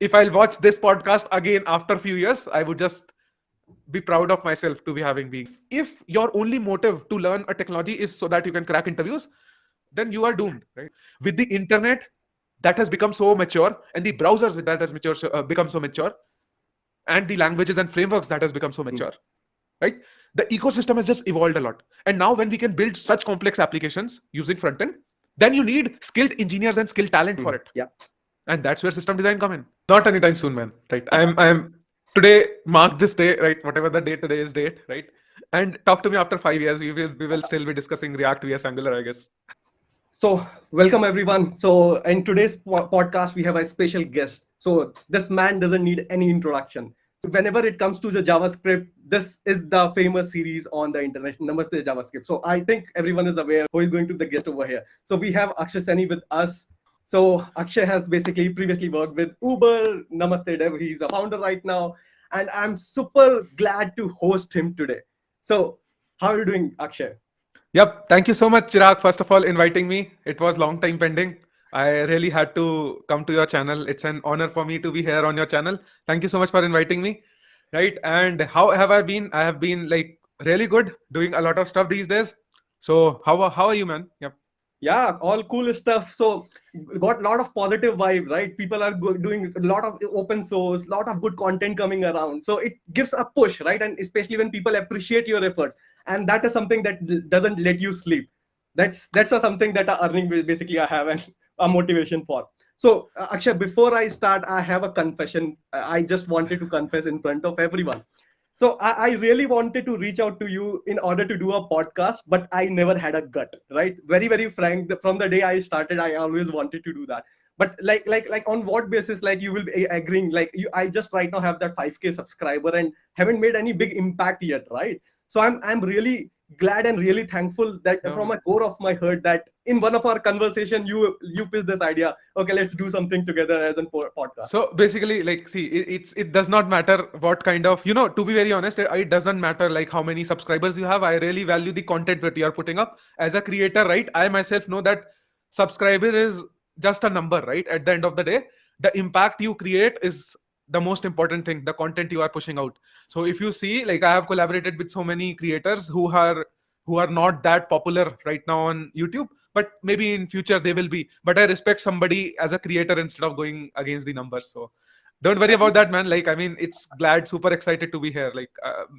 if I'll watch this podcast again after a few years, I would just be proud of myself to be having been. If your only motive to learn a technology is so that you can crack interviews, then you are doomed, right? With the internet that has become so mature, and the browsers with that has become so mature, and the languages and frameworks that has become so mature, right? The ecosystem has just evolved a lot. And now when we can build such complex applications using frontend, then you need skilled engineers and skilled talent for it. Yeah. And that's where system design come in. Not anytime soon, man. Right? I'm today, mark this day, right? Whatever the day today is date, right? And talk to me after 5 years. We will still be discussing React vs Angular, I guess. So, welcome everyone. So, in today's podcast, we have a special guest. So, this man doesn't need any introduction. So, whenever it comes to the JavaScript, this is the famous series on the internet, Namaste Javascript. So, I think everyone is aware who is going to be the guest over here. So, we have Akshay Saini with us. So, Akshay has basically previously worked with Uber, NamasteDev. He's a founder right now. And I'm super glad to host him today. So, how are you doing, Akshay? Yep. Thank you so much, Chirag, first of all, inviting me. It was long time pending. I really had to come to your channel. It's an honor for me to be here on your channel. Thank you so much for inviting me. Right. And how have I been? I have been like really good, doing a lot of stuff these days. So how are you, man? Yep. Yeah, all cool stuff. So got a lot of positive vibe, right? People are doing a lot of open source, lot of good content coming around. So it gives a push, right? And especially when people appreciate your efforts, and that is something that doesn't let you sleep. That's something that earning basically I have and a motivation for. So Akshay, before I start, I have a confession. I just wanted to confess in front of everyone. So I really wanted to reach out to you in order to do a podcast, but I never had a gut, right? Very, very frank. From the day I started, I always wanted to do that. But like on what basis, like you will be agreeing, like I just right now have that 5K subscriber and haven't made any big impact yet, right? So I'm really glad and really thankful that from a core of my heart that in one of our conversation you pitched this idea. Okay, let's do something together as a podcast. So basically, like, see, it does not matter what kind of, to be very honest, it doesn't matter like how many subscribers you have. I really value the content that you are putting up as a creator, right? I myself know that subscriber is just a number, right? At the end of the day, the impact you create is the most important thing, the content you are pushing out. So if you see, like, I have collaborated with so many creators who are not that popular right now on YouTube, but maybe in future they will be. But I respect somebody as a creator instead of going against the numbers. So don't worry about that, man. Like, I mean, it's glad, super excited to be here, like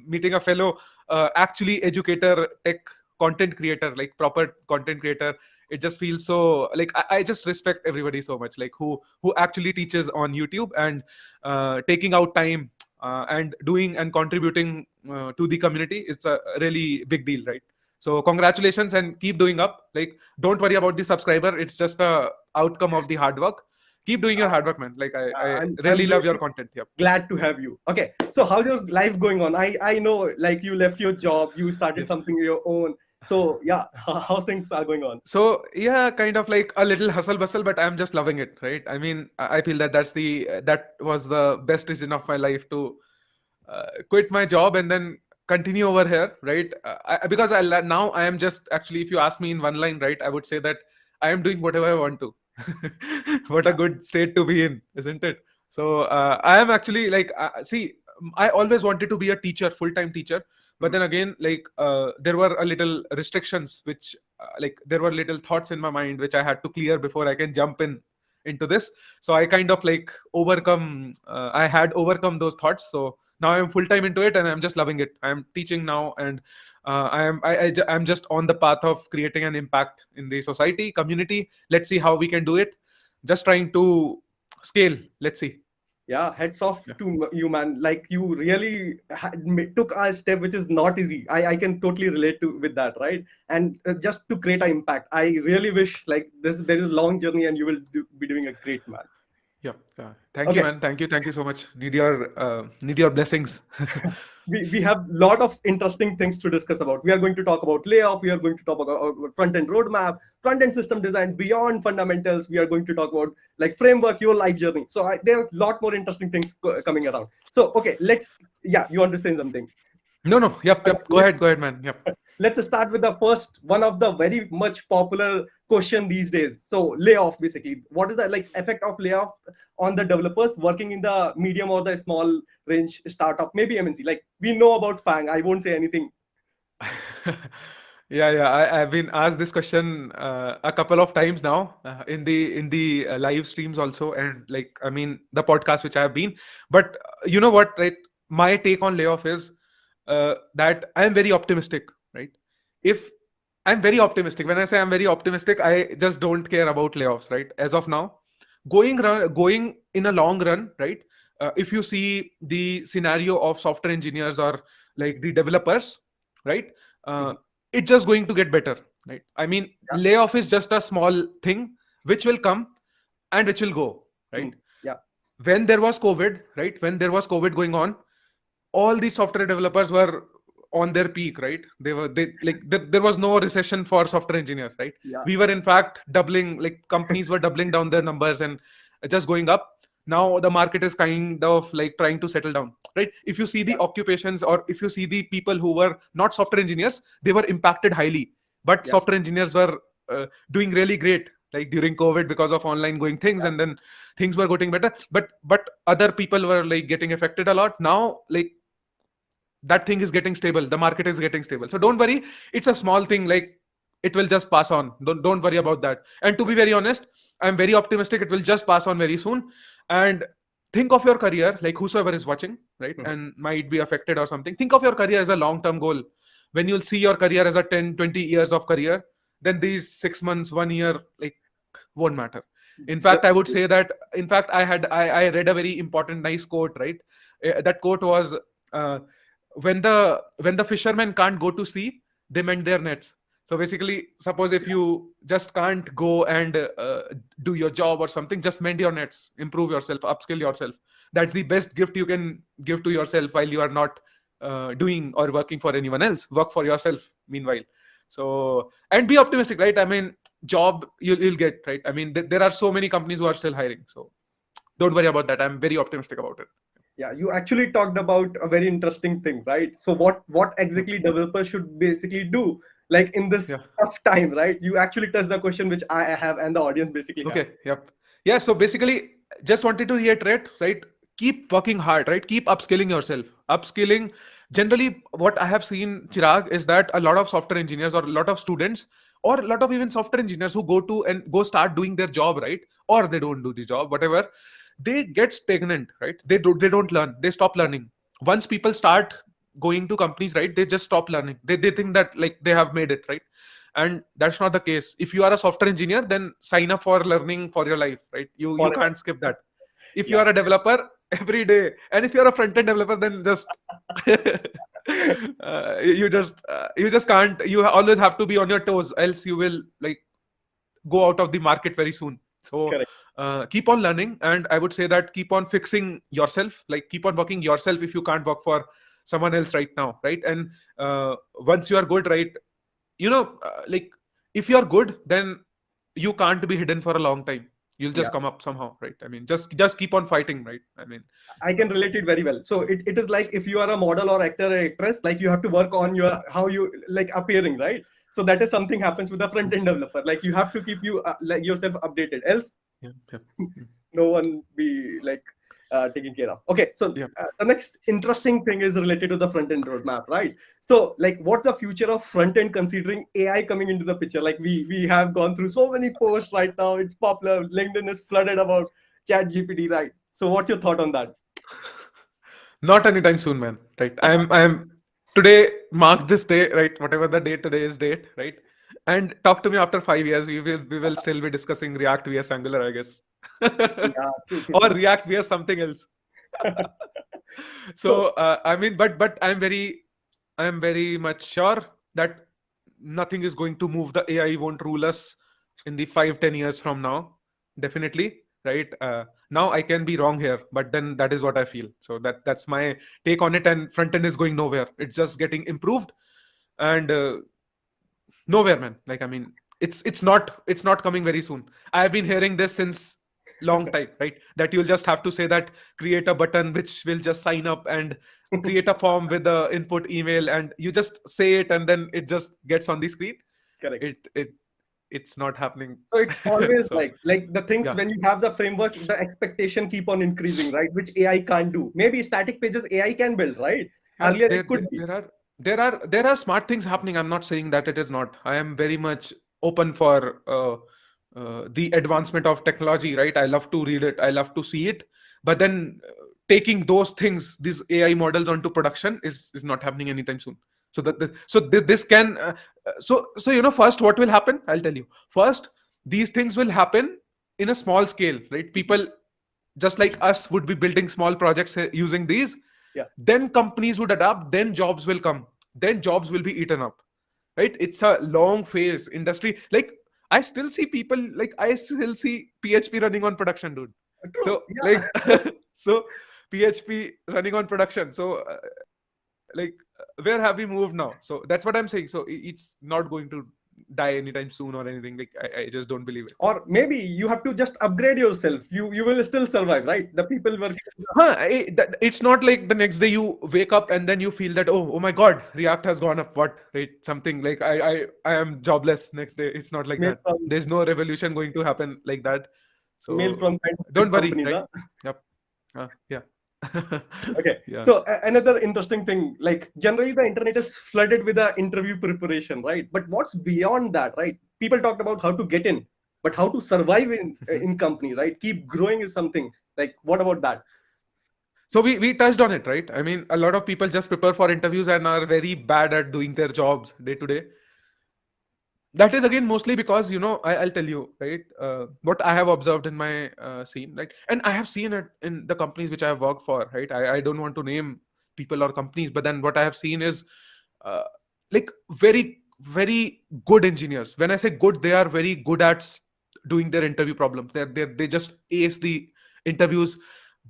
meeting a fellow actually educator, tech content creator, like proper content creator. It just feels so like I just respect everybody so much, like who actually teaches on YouTube and taking out time and doing and contributing to the community. It's a really big deal, right? So congratulations and keep doing up. Like, don't worry about the subscriber. It's just a outcome of the hard work. Keep doing your hard work, man. Like, I really love your content. Yep. Glad to have you. Okay, so how's your life going on? I know, like, you left your job, you started Yes. something your own. So yeah, how things are going on? So yeah, kind of like a little hustle bustle, but I'm just loving it, right? I mean, I feel that that was the best decision of my life to quit my job and then continue over here, right? Because now I am just actually, if you ask me in one line, right, I would say that I am doing whatever I want to. What a good state to be in, isn't it? So I am actually like, see, I always wanted to be a teacher, full-time teacher, but then again, like there were a little restrictions, which like there were little thoughts in my mind which I had to clear before I can jump into this. So I kind of like I had overcome those thoughts. So now I'm full time into it and I'm just loving it. I'm teaching now, and I'm just on the path of creating an impact in the society community. Let's see how we can do it. Just trying to scale. Let's see. Yeah, heads off Yeah. to you, man. Like, you really took a step which is not easy. I can totally relate to with that, right? And just to create an impact, I really wish like there is a long journey and you will be doing a great, man. Yeah. Thank you, Okay, man. Thank you so much. Need your blessings. we have a lot of interesting things to discuss about. We are going to talk about layoff. We are going to talk about front end roadmap, front end system design beyond fundamentals. We are going to talk about like framework, your life journey. So there are a lot more interesting things coming around. So okay, yeah, you want to say something? No. Yep. But Yep. let's Go ahead, man. Yep. let's start with the first one of the very much popular question these days. So layoff, basically, what is the like effect of layoff on the developers working in the medium or the small range startup, maybe MNC? Like, we know about Fang, I won't say anything. Yeah. I've been asked this question a couple of times now in the live streams also, and like I mean the podcast which I have been. But you know what, right? My take on layoff is that I am very optimistic, right? If I'm very optimistic, when I say I'm very optimistic, I just don't care about layoffs, right? As of now, going in a long run, right? If you see the scenario of software engineers or like the developers, right? Uh, Mhm. it's just going to get better, right? I mean, Yeah. layoff is just a small thing which will come and which will go, right? Mm. Yeah. When there was COVID, right? When there was COVID going on, all the software developers were on their peak, right? They like there was no recession for software engineers, right? Yeah. We were in fact doubling, like companies were doubling down their numbers and just going up. Now the market is kind of like trying to settle down, right? If you see the Yeah. occupations, or if you see the people who were not software engineers, they were impacted highly, but Yeah. software engineers were doing really great, like during COVID, because of online going things, Yeah. and then things were getting better. But other people were like getting affected a lot. Now like that thing is getting stable, the market is getting stable, so don't worry. It's a small thing, like it will just pass on. Don't worry about that. And to be very honest, I'm very optimistic it will just pass on very soon. And think of your career, like whosoever is watching, right, Mhm. and might be affected or something, think of your career as a long term goal. When you'll see your career as a 10-20 years of career, then these 6 months, 1 year, like won't matter. In fact, I would Definitely. say that, in fact, I read a very important nice quote, right? That quote was, uh, when the fishermen can't go to sea, they mend their nets. So basically, suppose if you just can't go and do your job or something, just mend your nets, improve yourself, upskill yourself. That's the best gift you can give to yourself while you are not doing or working for anyone else. Work for yourself meanwhile. So, and be optimistic, right? I mean, job you'll get, right? I mean, there are so many companies who are still hiring, so don't worry about that. I'm very optimistic about it. Yeah, you actually talked about a very interesting thing, right? So what Yep. exactly developers should basically do, like in this Yeah. tough time, right? You actually touched the question which I have and the audience basically have. Okay. Yep. Yeah. So basically, just wanted to reiterate, right? Keep working hard, right? Keep upskilling yourself. Upskilling. Generally, what I have seen, Chirag, is that a lot of software engineers, or a lot of students, or a lot of even software engineers who go start doing their job, right? Or they don't do the job, whatever. They get stagnant, right? They don't learn. They stop learning. Once people start going to companies, right? They just stop learning. They think that like they have made it, right? And that's not the case. If you are a software engineer, then sign up for learning for your life, right? You Forever. can't skip that. If you Yeah. are a developer, every day. And if you're a front-end developer, then just you just can't. You always have to be on your toes, else you will like go out of the market very soon. So Correct. keep on learning, and I would say that keep on fixing yourself, like keep on working yourself if you can't work for someone else right now, right? And once you are good, right, like if you are good, then you can't be hidden for a long time. You'll Yeah, just come up somehow, right? I mean, just keep on fighting, right? I mean, I can relate it very well. So it is like if you are a model or actor or actress, like you have to work on your how you like appearing, right? So that is something happens with a front end developer. Like you have to keep you like yourself updated, else yeah, yeah, mm, no one be like taken care of. Okay, so yeah. the next interesting thing is related to the front end roadmap, right? So like, what's the future of front end considering AI coming into the picture? Like we have gone through so many posts right now. It's popular. LinkedIn is flooded about Chat GPT, right? So what's your thought on that? Not anytime soon, man. Right? I'm today. Mark this day, right? Whatever the date today is, date, right? And talk to me after 5 years. We will still be discussing React vs Angular, I guess, Yeah, true, true, or true. React vs something else. So So I mean, but I'm very much sure that nothing is going to move. The AI won't rule us in the 5-10 years from now. Definitely, right? Now I can be wrong here, but then that is what I feel. So that's my take on it. And front end is going nowhere. It's just getting improved, and nowhere, man. Like I mean, it's not coming very soon. I've been hearing this since long time, right? That you'll just have to say that create a button which will just sign up and create a form with the input email, and you just say it and then it just gets on the screen. Correct. It's not happening. So it's always So like the things, yeah. when you have the framework, the expectation keep on increasing, right? Which AI can't do. Maybe static pages AI can build, right? Yeah, Earlier it could be. there are smart things happening. I'm not saying that it is not. I am very much open for the advancement of technology, right? I love to read it, I love to see it, but then taking those things, these AI models, onto production is not happening anytime soon. So this can first what will happen, I'll tell you. First, these things will happen in a small scale, right? People just like us would be building small projects using these. Yeah. Then companies would adapt, then jobs will come, then jobs will be eaten up, right? It's a long phase industry. Like, I still see people, like I still see PHP running on production, dude. True. So Yeah. like so PHP running on production. So like where have we moved now? So that's what I'm saying. So it's not going to die anytime soon or anything. Like I just don't believe it. Or maybe you have to just upgrade yourself. You will still survive, right? The people working. It's not like the next day you wake up and then you feel that, oh my god, React has gone up, what, right? Something like I am jobless next day. It's not like Mail that. from There's no revolution going to happen like that. mail So from kind of big don't worry, companies, right? huh? Yep. Yeah. Okay. Yeah. So another interesting thing, like generally the internet is flooded with the interview preparation, right? But what's beyond that, right? People talked about how to get in, but how to survive in company, right? Keep growing is something. Like, what about that? So we touched on it, right? I mean, a lot of people just prepare for interviews and are very bad at doing their jobs day to day. That is again mostly because, I'll tell you, right, what I have observed in my scene, right, and I have seen it in the companies which I have worked for, right. I don't want to name people or companies, but then what I have seen is uh, like very very good engineers. When I say good, they are very good at doing their interview problems. They just ace the interviews,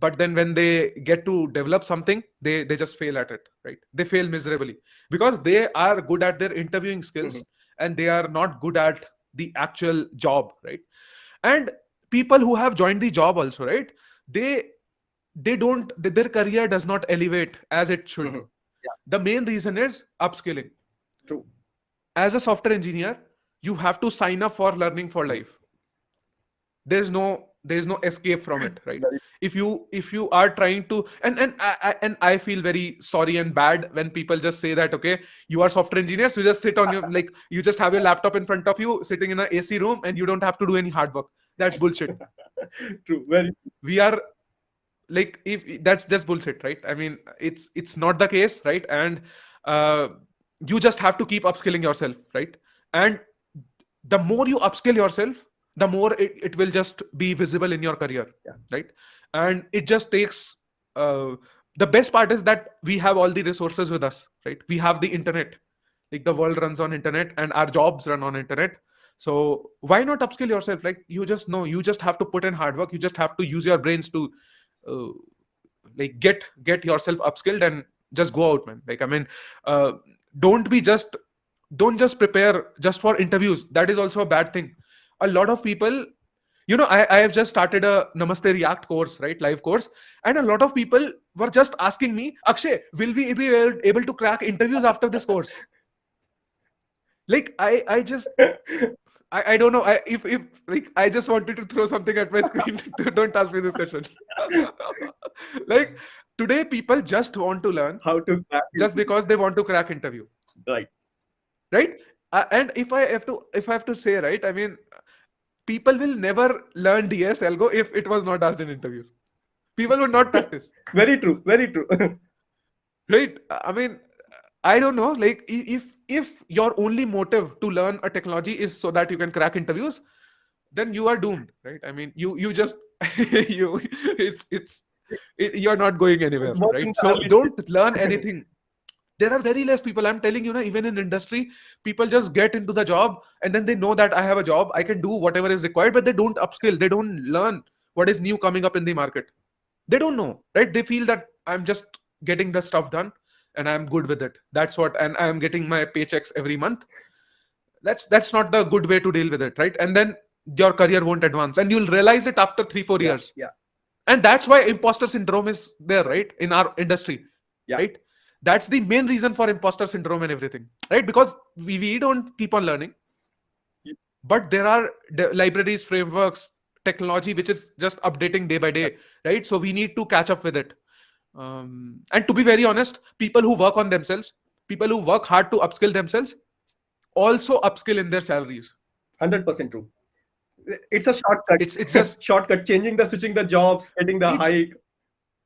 but then when they get to develop something, they just fail at it, right. They fail miserably because they are good at their interviewing skills, Mhm. and they are not good at the actual job, right. And people who have joined the job also, right, they their career does not elevate as it should. Mhm. Yeah, The main reason is upskilling. true. As a software engineer, you have to sign up for learning for Mhm. life. There's no escape from it, right. Very If you are trying to, and I feel very sorry and bad when people just say that, okay, you are software engineers, you just sit on your, like, you just have your laptop in front of you sitting in a AC room and you don't have to do any hard work. That's bullshit. true. Very We are, like, if that's just bullshit, right. I mean, it's not the case, right. And uh, you just have to keep upskilling yourself, right. And the more you upskill yourself, the more it will just be visible in your career, yeah. right. And it just takes uh, the best part is that we have all the resources with us, right. We have the internet. Like, the world runs on internet and our jobs run on internet. So why not upskill yourself? Like, you just know, you just have to put in hard work, you just have to use your brains to uh, like get yourself upskilled and just go out, man. Like, I mean, uh, don't be just don't just prepare just for interviews. That is also a bad thing. A lot of people, I have just started a Namaste React course, right, live course. And a lot of people were just asking me, Akshay, will we be able to crack interviews after this course? Like, I just, I don't know. If like, I just wanted to throw something at my screen. Don't ask me this question. Like, today people just want to learn How to crack just it. because they want to crack interview, Right. right. And if I have to say, right, I mean, people will never learn DS algo if it was not asked in interviews. People would not practice, Very true. Very true. right. I mean, I don't know. Like, if your only motive to learn a technology is so that you can crack interviews, then you are doomed, right. I mean, you just you you're not going anywhere, Works in right. the So early don't learn anything. There are very less people, I'm telling you, even in industry, people just get into the job and then they know that I have a job, I can do whatever is required, but they don't upskill, they don't learn what is new coming up in the market. They don't know, right. They feel that I'm just getting the stuff done and I'm good with it. That's what, and I'm getting my paychecks every month. That's not the good way to deal with it, right. And then your career won't advance, and you'll realize it after 3-4 Yeah, years. yeah, And that's why imposter syndrome is there, right, in our industry. yeah, Right, that's the main reason for imposter syndrome and everything, right? Because we don't keep on learning, yeah, but there are libraries, frameworks, technology which is just updating day by day, right? So we need to catch up with it. And to be very honest, people who work on themselves, people who work hard to upskill themselves, also upskill in their salaries. 100% true. It's a shortcut. It's just Shortcut, switching the jobs, getting the it's hike.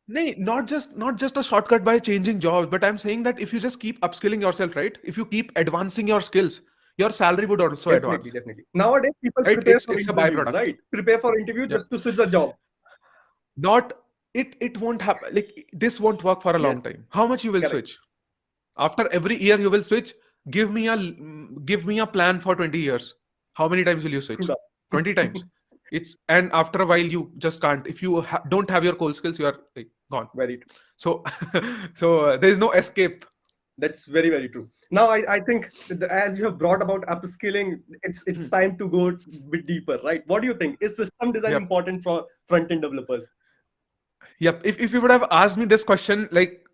nay, not just a shortcut by changing jobs, but I'm saying that if you just keep upskilling yourself, right? If you keep advancing your skills, your salary would also Definitely, advance, definitely. Nowadays, people right? prepare It's for it's a interviews, byproduct. right? Prepare for interview Yep. just to switch the job. Not it won't happen. Like this won't work for a Yes, long time. How much you will correct. switch? After every year you will switch. Give me a plan for 20 years. How many times will you True switch? that. 20 times. And after a while you just can't. If you don't have your core skills, you are like gone. Very true. So there is no escape. That's very, very true. Now, I think as you have brought about upskilling, it's time to go a bit deeper, right? What do you think? Is system design Yep. important for front-end developers? Yep. If you would have asked me this question like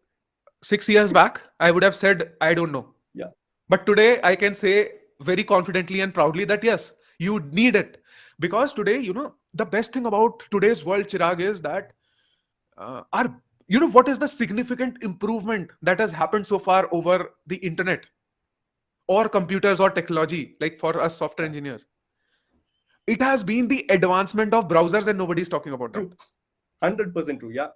6 years back, I would have said I don't know. Yeah, But today I can say very confidently and proudly that yes, you need it. Because today, the best thing about today's world, Chirag, is that our what is the significant improvement that has happened so far over the internet or computers or technology, like for us software engineers? It has been the advancement of browsers, and nobody's talking about that. true. 100% true. Yeah,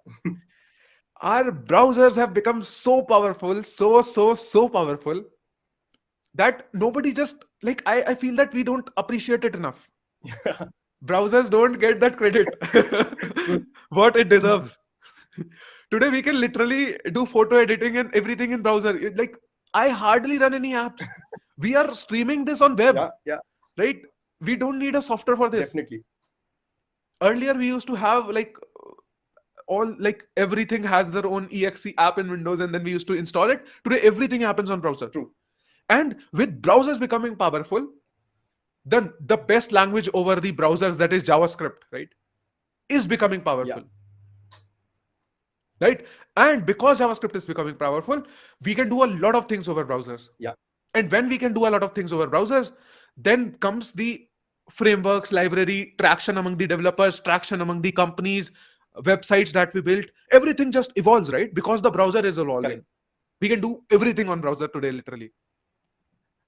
Our browsers have become so powerful, so powerful, that nobody just like I feel that we don't appreciate it enough. yeah, Browsers don't get that credit true. what it deserves. Today we can literally do photo editing and everything in browser. Like I hardly run any apps. We are streaming this on web, Yeah, yeah, right? We don't need a software for this. definitely. Earlier we used to have like all like everything has their own exe app in Windows, and then we used to install it. Today everything happens on browser. True. And with browsers becoming powerful, the best language over the browsers, that is JavaScript, right, is becoming powerful. Right? And because JavaScript is becoming powerful, we can do a lot of things over browsers. Yeah, And when we can do a lot of things over browsers, then comes the frameworks, library, traction among the developers, traction among the companies, websites that we built. Everything just evolves, right? Because the browser is evolving. correct. We can do everything on browser today, literally.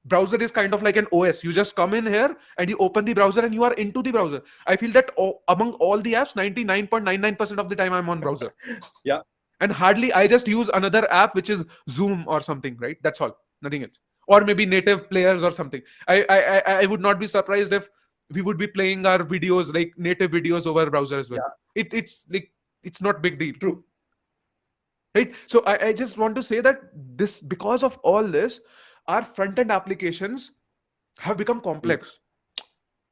Browser is kind of like an OS. You just come in here and you open the browser and you are into the browser. I feel that among all the apps, 99.99% of the time I'm on browser. Yeah, And hardly I just use another app which is Zoom or something, right? That's all, nothing else. Or maybe native players or something. I would not be surprised if we would be playing our videos, like native videos, over browser as well. yeah, It's like it's not big deal, true. right? So I just want to say that this, because of all this, our front-end applications have become complex.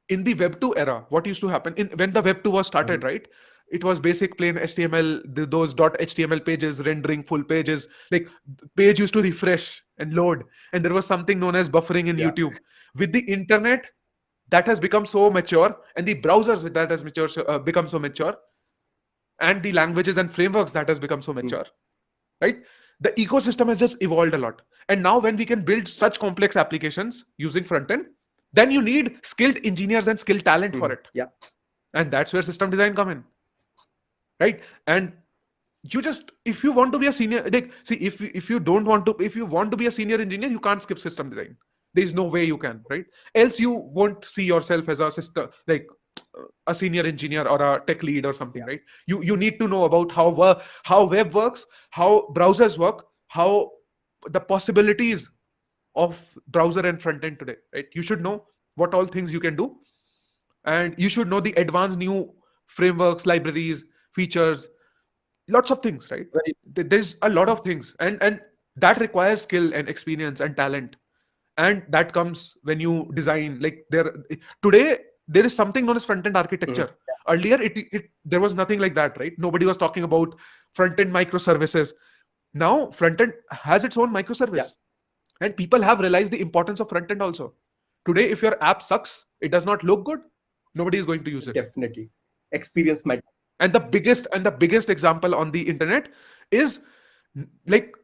In the web 2 era, what used to happen when the web 2 was started, right? It was basic plain HTML, those .html pages rendering full pages. Like page used to refresh and load, and there was something known as buffering in Yeah, YouTube. With the internet, that has become so mature, and the browsers with that has become so mature, and the languages and frameworks that has become so mature, right? The ecosystem has just evolved a lot. And now when we can build such complex applications using front end, then you need skilled engineers and skilled talent for it. yeah, And that's where system design come in, right? And you just, if you want to be a senior, like, see, if you don't want to, if you want to be a senior engineer, you can't skip system design. There's no way you can, right? Else you won't see yourself as a system, like a senior engineer or a tech lead or something, right? You need to know about how web works, how browsers work, how the possibilities of browser and front end today, right? You should know what all things you can do, and you should know the advanced new frameworks, libraries, features, lots of things, right? very There's a lot of things, and that requires skill and experience and talent, and that comes when you design. Like today there is something known as front end architecture. Earlier there was nothing like that, right? Nobody was talking about front end microservices. Now front end has its own microservice, and people have realized the importance of front end also. Today if your app sucks, it does not look good, nobody is going to use it. Definitely. Experience matter. And the biggest example on the internet is like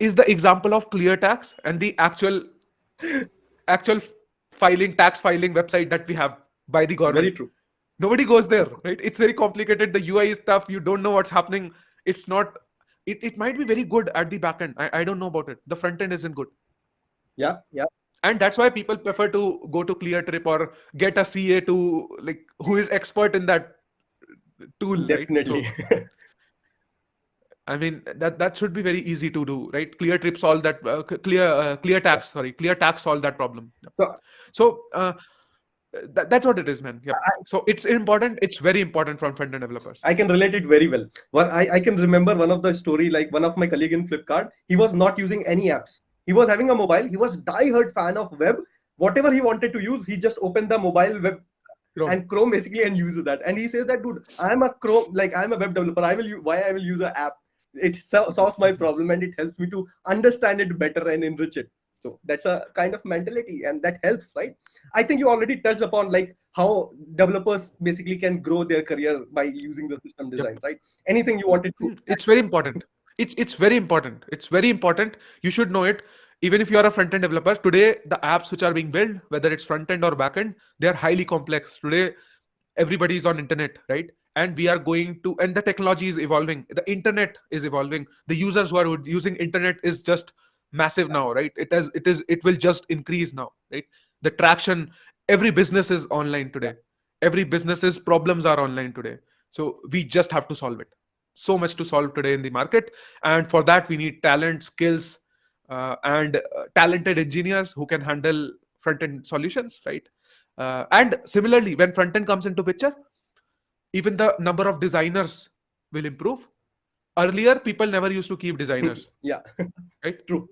is the example of clear tax and the actual tax filing website that we have by the Very government. true. Nobody goes there, right? It's very complicated. The UI is tough. You don't know what's happening. It's not. It might be very good at the back end. I don't know about it. The front end isn't good, Yeah, yeah. and that's why people prefer to go to ClearTrip or get a CA to like who is expert in that tool, right? Definitely. So I mean that should be very easy to do, right? ClearTrip solve that. Clear tax. Sorry, clear tax solve that problem. Yep. So So that's what it is, man. Yep. So it's important. It's very important for front end developers. I can relate it very well. I can remember one of the story, like one of my colleague in Flipkart, he was not using any apps. He was having a mobile. He was die-hard fan of web. Whatever he wanted to use, he just opened the mobile web Chrome. and Chrome basically and uses that. And he says that, dude, I'm a web developer. Why I will use an app? It solves my problem and it helps me to understand it better and enrich it. So that's a kind of mentality, and that helps, right? I think you already touched upon like how developers basically can grow their career by using the system design, right? Anything you wanted to? It's very important. It's very important. It's very important. You should know it. Even if you are a front end developer, today the apps which are being built, whether it's front end or back end, they are highly complex. Today, everybody is on internet, right? And we are going to, and the technology is evolving. The internet is evolving. The users who are using internet is just massive now, right? It will just increase now, right? The traction, every business is online today. Every business's problems are online today. So we just have to solve it. So much to solve today in the market, and for that we need talent, skills, and talented engineers who can handle front end solutions, right? And similarly, when front end comes into picture, even the number of designers will improve. Earlier, people never used to keep designers, Yeah, right? true.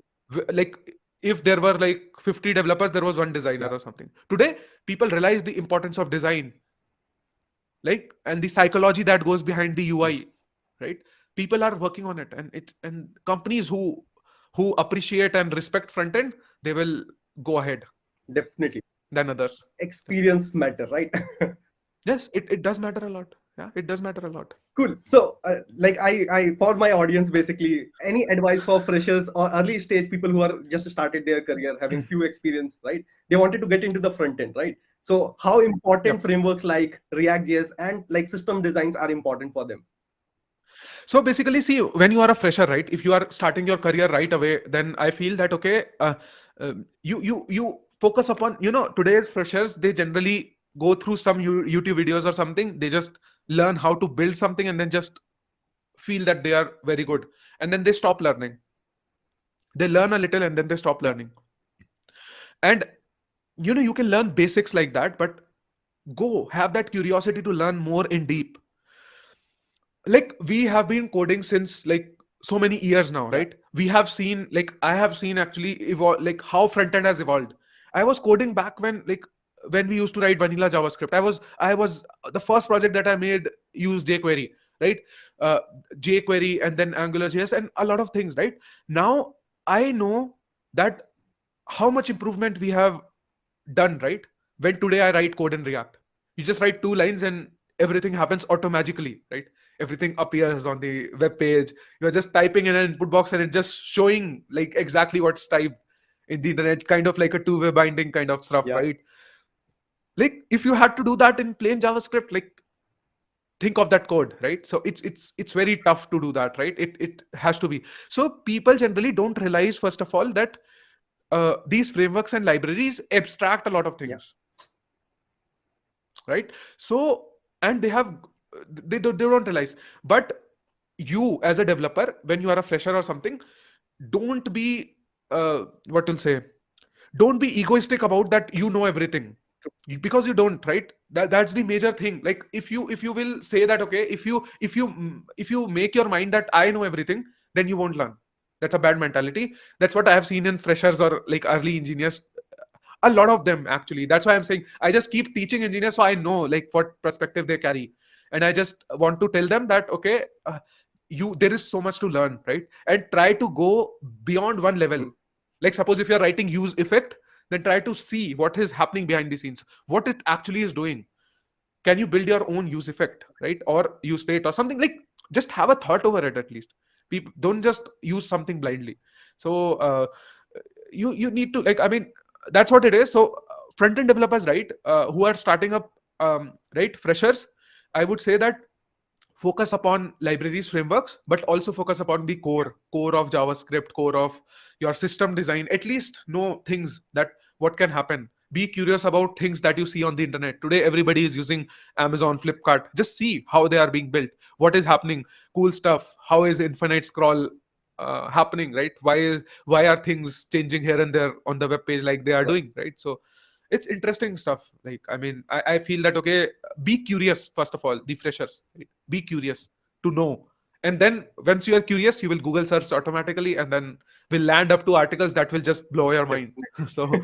Like if there were like 50 developers, there was one designer or something. Today, people realize the importance of design, like, and the psychology that goes behind the UI, Yes, right? People are working on it, and companies who appreciate and respect front end, they will go ahead definitely. than others. Experience matter, right? Yes, it does matter a lot. Yeah, it does matter a lot. Cool. So, like I for my audience, basically, any advice for freshers or early stage people who are just started their career, having few experience, right? They wanted to get into the front end, right? So, how important Yep. frameworks like ReactJs and like system designs are important for them? So basically, see, when you are a fresher, right? If you are starting your career right away, then I feel that okay, you focus upon, today's freshers, they generally go through some YouTube videos or something. They just learn how to build something and then just feel that they are very good, and then they stop learning. They learn a little and then they stop learning. And you can learn basics like that, but go have that curiosity to learn more in deep. Like we have been coding since like so many years now, Yeah. right? We have seen, like I have seen actually evolve, like how front end has evolved. I was coding back when we used to write vanilla JavaScript. I was the first project that I made used jQuery, right? uh, jQuery and then AngularJS and a lot of things, right? Now I know that how much improvement we have done, right? When today I write code in React, you just write 2 lines and everything happens automatically, right? Everything appears on the web page. You're just typing in an input box and it's just showing like exactly what's typed in the internet, kind of like a two-way binding kind of stuff, Yeah. right? Like if you had to do that in plain JavaScript, like think of that code, right? So it's very tough to do that, right? It has to be. So people generally don't realize, first of all, that these frameworks and libraries abstract a lot of Yeah. things, right? So, and they don't realize. But you as a developer, when you are a fresher or something, don't be what will say, don't be egoistic about that you know everything, because you don't, right? That's the major thing. Like if you will say that okay, if you make your mind that I know everything, then you won't learn. That's a bad mentality. That's what I have seen in freshers or like early engineers, a lot of them actually. That's why I'm saying I just keep teaching engineers, so I know like what perspective they carry. And I just want to tell them that okay, there is so much to learn, right? And try to go beyond one level. Like suppose if you're writing use effect, then try to see what is happening behind the scenes, what it actually is doing. Can you build your own use effect, right? Or use state or something, like just have a thought over it. At least people don't just use something blindly. So you need to, like, I mean, that's what it is. So front end developers, right, who are starting up, right, freshers, I would say that focus upon libraries, frameworks, but also focus upon the core of JavaScript, core of your system design. At least know things that what can happen. Be curious about things that you see on the internet today. Everybody is using Amazon, Flipkart. Just see how they are being built, what is happening, cool stuff. How is infinite scroll happening, right? Why are things changing here and there on the web page like they are doing, right? So it's interesting stuff. Like, I mean, I feel that, okay, be curious first of all, the freshers, right? Be curious to know, and then once you are curious, you will Google search automatically, and then will land up to articles that will just blow your mind. So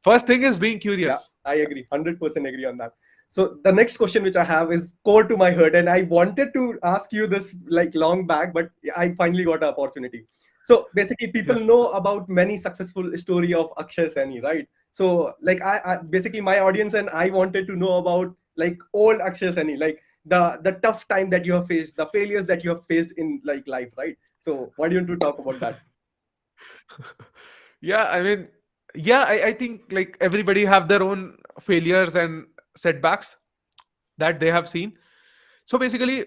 first thing is being curious. Yeah, I agree, 100% agree on that. So the next question which I have is core to my heart, and I wanted to ask you this like long back, but I finally got an opportunity. So basically, people know about many successful story of Akshay Saini, right? So like I basically my audience and I wanted to know about like old Akshay Saini, like the tough time that you have faced, the failures that you have faced in like life, right? So why don't you talk about that? Yeah, I mean, yeah, I think like everybody have their own failures and setbacks that they have seen. So basically,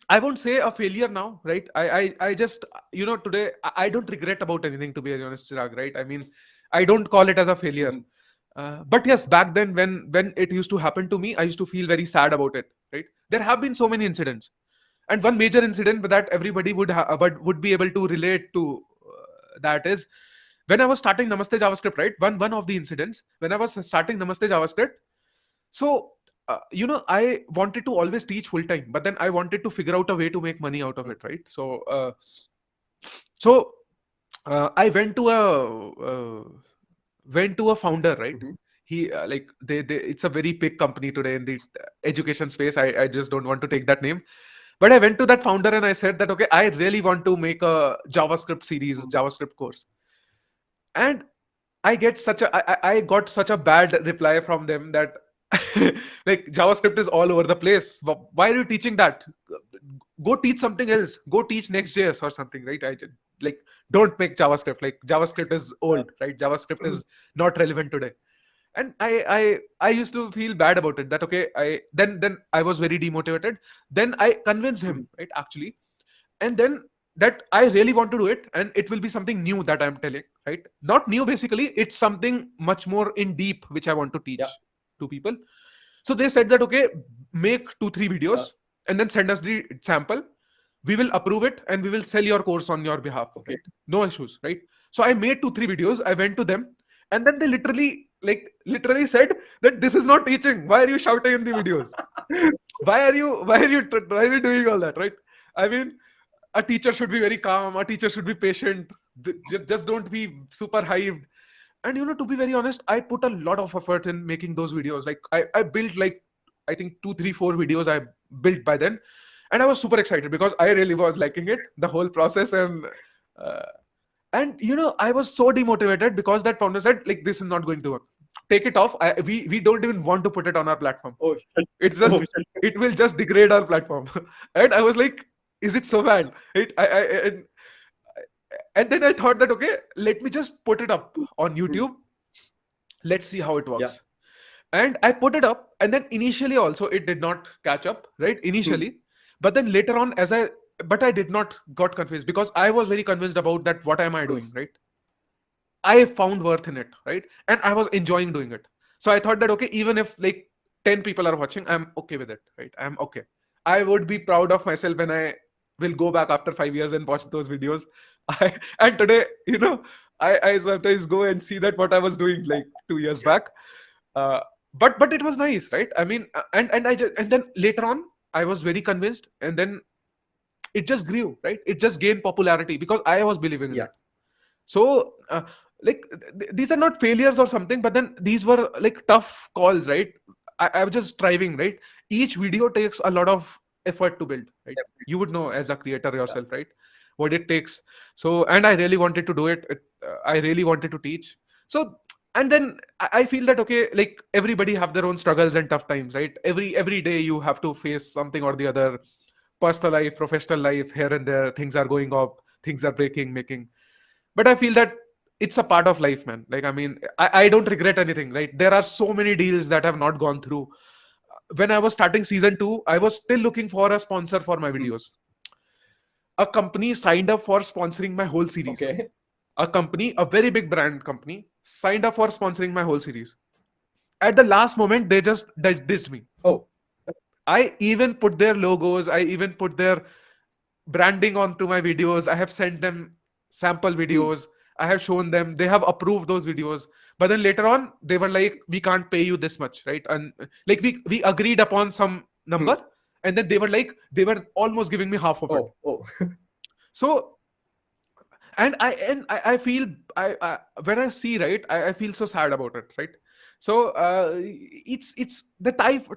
I won't say a failure now, right? I just, today I don't regret about anything, to be very honest, Chirag, right? I mean, I don't call it as a failure. Mhm. But yes, back then when it used to happen to me, I used to feel very sad about it, right? There have been so many incidents, and one major incident that everybody would be able to relate to, that is when I was starting Namaste JavaScript, right? One of the incidents when I was starting Namaste JavaScript. So I wanted to always teach full time, but then I wanted to figure out a way to make money out of it, right? So I went to a founder, right? Mhm. He like they it's a very big company today in the education space. I just don't want to take that name, but I went to that founder and I said that, okay, I really want to make a JavaScript series, JavaScript course. And I got such a bad reply from them that like JavaScript is all over the place. Why are you teaching that? Go teach something else. Go teach Next.js or something, right? Like, don't make JavaScript. Like, JavaScript is Yeah. old, right? JavaScript is not relevant today. And I used to feel bad about it. That, okay, then I was very demotivated. Then I convinced him, Mhm. right? Actually, and then that I really want to do it, and it will be something new that I'm telling, right? Not new, basically it's something much more in deep which I want to Yeah. teach to people. So they said that, okay, make 2-3 videos Yeah. and then send us the sample. We will approve it and we will sell your course on your behalf, Okay. right? No issues, right? So I made 2-3 videos, I went to them, and then they literally said that this is not teaching. Why are you shouting in the videos? Why are you doing all that, right? I mean, a teacher should be very calm, a teacher should be patient. Just don't be super hyped. And to be very honest, I put a lot of effort in making those videos. Like, I built, like, I think 2, 3, 4 videos I built by then. And I was super excited because I really was liking it, the whole process. Uh, and I was so demotivated because that founder said, like, this is not going to work, take it off. We don't even want to put it on our platform. Oh shit. It's Oh just, shit. it will just degrade our platform. And I was like, is it so bad? And then I thought that, okay, let me just put it up on Mhm. YouTube. Let's see how it Yeah. works. And I put it up, and then initially also it did not catch up, right? Mhm. Initially. But then later on, but I did not got confused because I was very convinced about that. What am I Mhm. doing, right? I found worth in it, right? And I was enjoying doing it. So I thought that, okay, even if like 10 people are watching, I'm okay with it, right? I'm okay. I would be proud of myself when I will go back after 5 years and watch those videos. And today, I sometimes go and see that what I was doing like 2 years back. Uh, but it was nice, right? I mean, and then later on, I was very convinced, and then it just grew, right? It just gained popularity because I was believing in Yeah. it. So like, these are not failures or something, but then these were like tough calls, right? I was just striving, right? Each video takes a lot of effort to build, right? You would know as a creator Yeah. yourself, right? What it takes. So, and I really wanted to do it. I really wanted to teach. So, and then I feel that, okay, like everybody have their own struggles and tough times, right? Every day you have to face something or the other. Personal life, professional life, here and there, things are going up, things are breaking, making. But I feel that it's a part of life, man. Like, I mean, I don't regret anything, right? There are so many deals that have not gone through. When I was starting season 2, I was still looking for a sponsor for my Hmm. videos. A company signed up for sponsoring my whole series. Okay. A company, a very big brand company, signed up for sponsoring my whole series. At the last moment, they just dissed me. Oh. I even put their logos, I even put their branding onto my videos. I have sent them sample Hmm. videos. I have shown them. They have approved those videos. But then later on, they were like, "We can't pay you this much, right?" And like we agreed upon some Hmm. number, and then they were like, they were almost giving me half of it. Oh. Oh. So, I feel, I when I see, right, I feel so sad about it, right? So it's the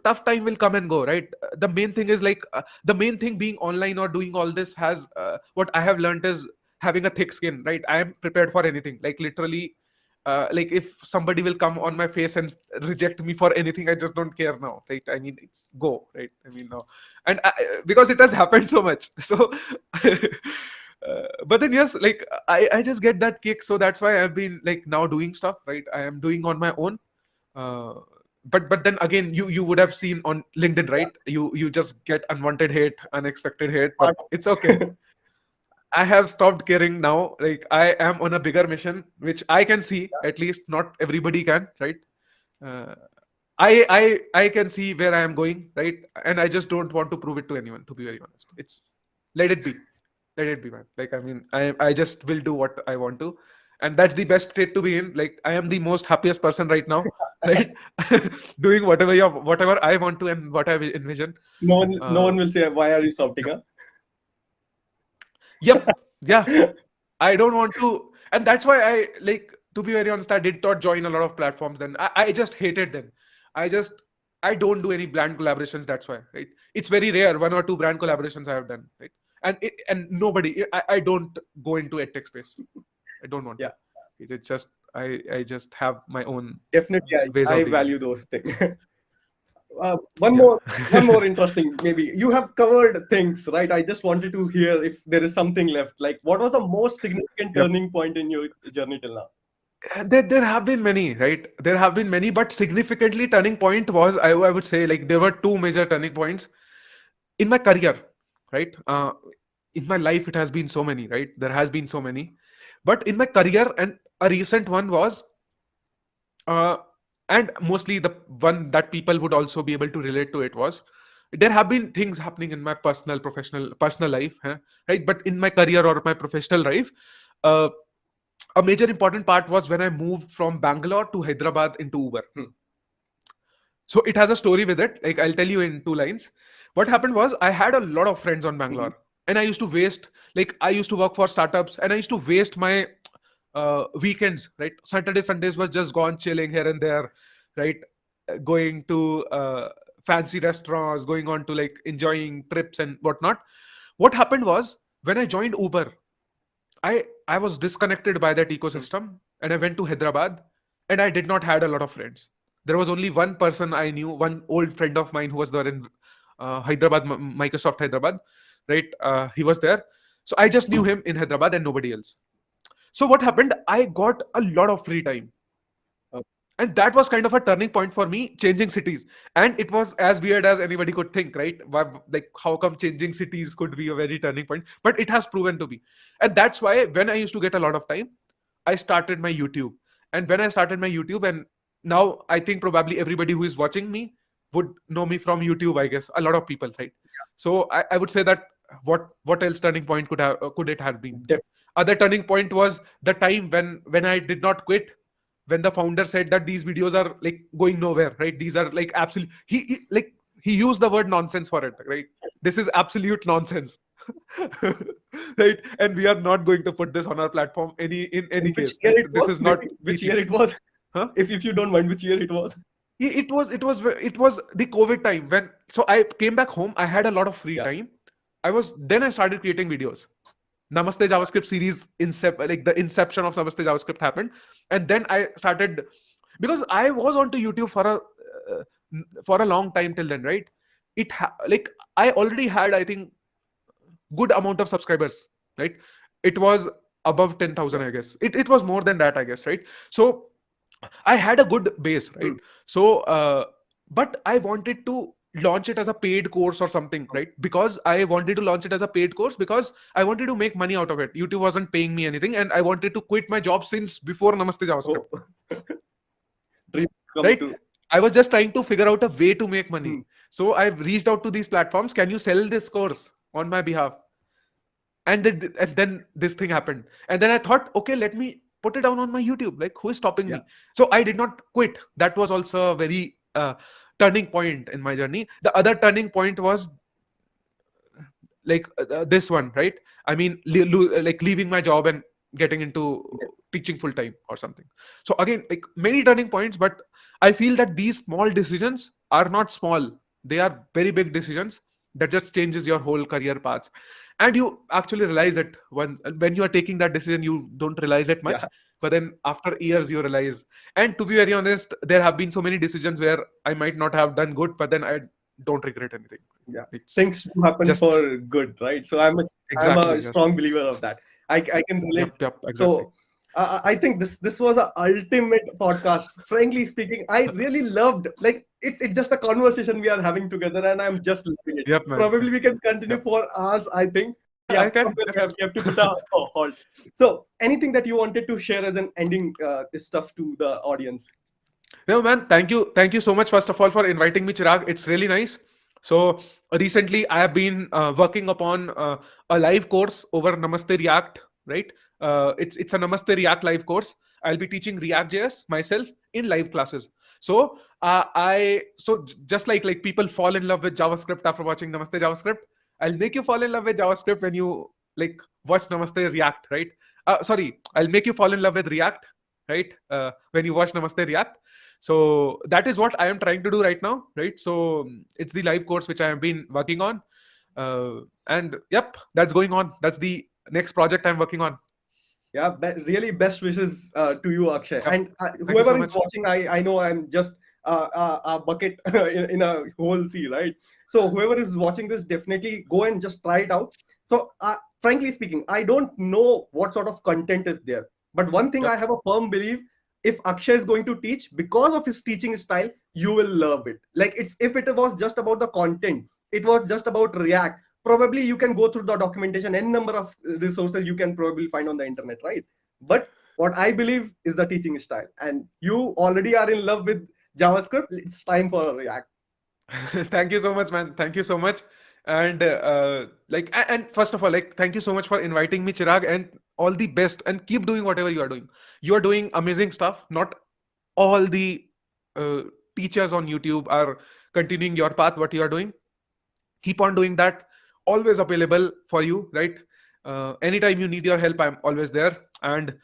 tough time will come and go, right? The main thing is like, the main thing being online or doing all this has, what I have learned is having a thick skin, right? I am prepared for anything, like literally. Like if somebody will come on my face and reject me for anything, I just don't care now, right? I mean, it's go, right? I mean, no. And because it has happened so much, so but then yes, like I just get that kick, so that's why I've been like now doing stuff, right? I am doing on my own. uh, but then again, you would have seen on LinkedIn, right? You just get unwanted hate, unexpected hate, Part but it's okay. of- I have stopped caring now. Like I am on a bigger mission, which I can see. At least not everybody can, right? uh, I can see where I am going, right? And I just don't want to prove it to anyone, to be very honest. It's, let it be. Let it be, man. Like, I mean, I just will do what I want to. And that's the best state to be in. Like, I am the most happiest person right now, right? Doing whatever I want to and what I envision. no one Uh, will say, why are you shouting, huh? yep. Yeah. I don't want to, and that's why I like, to be very honest, I did not join a lot of platforms then. I just hated them. I just, I don't do any brand collaborations. That's why, right? It's very rare. One or two brand collaborations I have done, right? And nobody. I don't go into edtech space. I don't want Yeah, to. It's just, I just have my own definitely. ways I of being. value those things. One Yeah. more interesting. Maybe you have covered things, right? I just wanted to hear if there is something left. Like, what was the most significant Yep. turning point in your journey till now? There have been many, right? There have been many, but significantly turning point was, I would say, like there were two major turning points in my career, right? In my life, it has been so many, right? There has been so many, but in my career, and a recent one was, uh, and mostly the one that people would also be able to relate to it was, there have been things happening in my personal life, huh, right? But in my career or my professional life, uh, a major important part was when I moved from Bangalore to Hyderabad into Uber. Hmm. So it has a story with it. Like I'll tell you in two lines. What happened was I had a lot of friends on Mhm. Bangalore, and I used to waste. Like I used to work for startups, and I used to waste my weekends. Right, Saturday Sundays was just gone chilling here and there, right? Going to fancy restaurants, going on to like enjoying trips and whatnot. What happened was when I joined Uber, I was disconnected by that Hmm. ecosystem, and I went to Hyderabad, and I did not had a lot of friends. There was only one person I knew, one old friend of mine who was there in Hyderabad, Microsoft Hyderabad, right? He was there, so I just knew him in Hyderabad and nobody else. So what happened? I got a lot of free time, Oh, and that was kind of a turning point for me, changing cities. And it was as weird as anybody could think, right? Like how come changing cities could be a very turning point, but it has proven to be. And that's why when I used to get a lot of time, I started my YouTube. And when I started my YouTube, and now I think probably everybody who is watching me would know me from YouTube, I guess. A lot of people, right? So I would say that, what else turning point could it have been? def- Other turning point was the time when I did not quit, when the founder said that these videos are like going nowhere, right? These are like absolute, like he used the word nonsense for it, right? This is absolute nonsense. Right, and we are not going to put this on our platform in any in which case, year right? it This was? is not Maybe which year teaching. it was? Huh? If you don't mind, which year it was? It was the COVID time, when so I came back home, I had a lot of free Yeah. time. I was Then I started creating videos. Namaste JavaScript series, like the inception of Namaste JavaScript happened, and then I started, because I was onto YouTube for a long time till then, right? Like I already had, I think, good amount of subscribers, right? It was above 10,000, I guess. It was more than that, I guess, right? So I had a good base, right? Hmm. So, but I wanted to launch it as a paid course or something, right? Because I wanted to launch it as a paid course because I wanted to make money out of it. YouTube wasn't paying me anything, and I wanted to quit my job since before Namaste JavaScript, Oh, dreams come right? true. I was just trying to figure out a way to make money. Hmm. So I've reached out to these platforms. Can you sell this course on my behalf? And then this thing happened, and then I thought, okay, let me put it down on my YouTube. Like, who is stopping Yeah. me? So I did not quit. That was also a very turning point in my journey. The other turning point was like this one, right? I mean, like leaving my job and getting into Yes. teaching full time or something. So again, like many turning points, but I feel that these small decisions are not small. They are very big decisions that just changes your whole career paths. And you actually realize it when you are taking that decision, you don't realize it much. Yeah. But then after years, you realize. And to be very honest, there have been so many decisions where I might not have done good, but then I don't regret anything. Yeah. It's Things do happen just for good, right? So I'm a exactly, yes. strong believer of that. I can relate. Yep, exactly. So I think this was a ultimate podcast. Frankly speaking, I really loved, like, it's just a conversation we are having together, and I'm just loving it. Yep, man. Probably we can continue Yep. for hours, I think. Yeah, Yeah, I can. somewhere we have to put a halt. So anything that you wanted to share as an ending stuff to the audience? No, man, thank you so much, first of all, for inviting me, Chirag. It's really nice. So recently I have been working upon a live course over Namaste React, right? It's a Namaste React live course. I'll be teaching ReactJs myself in live classes. So just like people fall in love with JavaScript after watching Namaste JavaScript, I'll make you fall in love with JavaScript when you like watch Namaste React, right? Sorry, I'll make you fall in love with React, right? When you watch Namaste React. So that is what I am trying to do right now, right? So it's the live course which I have been working on, and yep, that's going on. That's the next project I'm working on. Yeah, really best wishes to you, Akshay. Yep. And Thank you whoever so is much. watching, I know I'm just a bucket in a whole sea, right? So whoever is watching this, definitely go and just try it out. So frankly speaking, I don't know what sort of content is there, but one thing I Yep. have a firm belief: if Akshay is going to teach, because of his teaching style, you will love it. Like, it's if it was just about the content, it was just about React, probably you can go through the documentation and number of resources you can probably find on the internet, right? But what I believe is the teaching style, and you already are in love with JavaScript. It's time for React. Thank you so much, man. Thank you so much. And and first of all, like, thank you so much for inviting me, Chirag, and all the best. And keep doing whatever you are doing. You are doing amazing stuff. Not all the uh, teachers on YouTube are continuing your path. What you are doing, keep on doing that. Always available for you, right? Anytime you need your help, I'm always there. And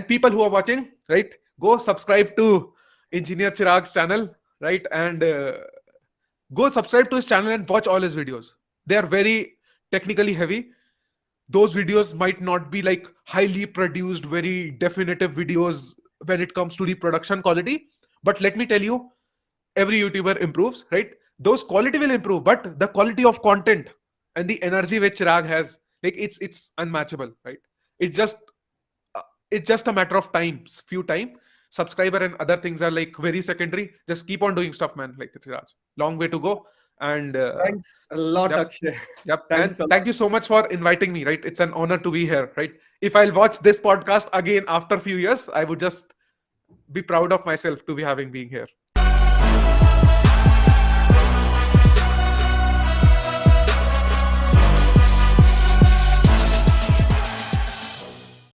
people who are watching, right, go subscribe to Engineer Chirag's channel, right? And go subscribe to his channel and watch all his videos. They are very technically heavy. Those videos might not be like highly produced, very definitive videos when it comes to the production quality, but let me tell you, every YouTuber improves, right? Those quality will improve, but the quality of content and the energy which Chirag has, like, it's unmatchable, right? It's just uh, it's just a matter of few time. Subscriber and other things are like very secondary. Just keep on doing stuff, man. Like, Chirag, long way to go. And Thanks a lot, yep, Akshay. yep. And Thanks a thank lot. you so much for inviting me, right? It's an honor to be here, right? If I'll watch this podcast again after a few years, I would just be proud of myself to be having being here.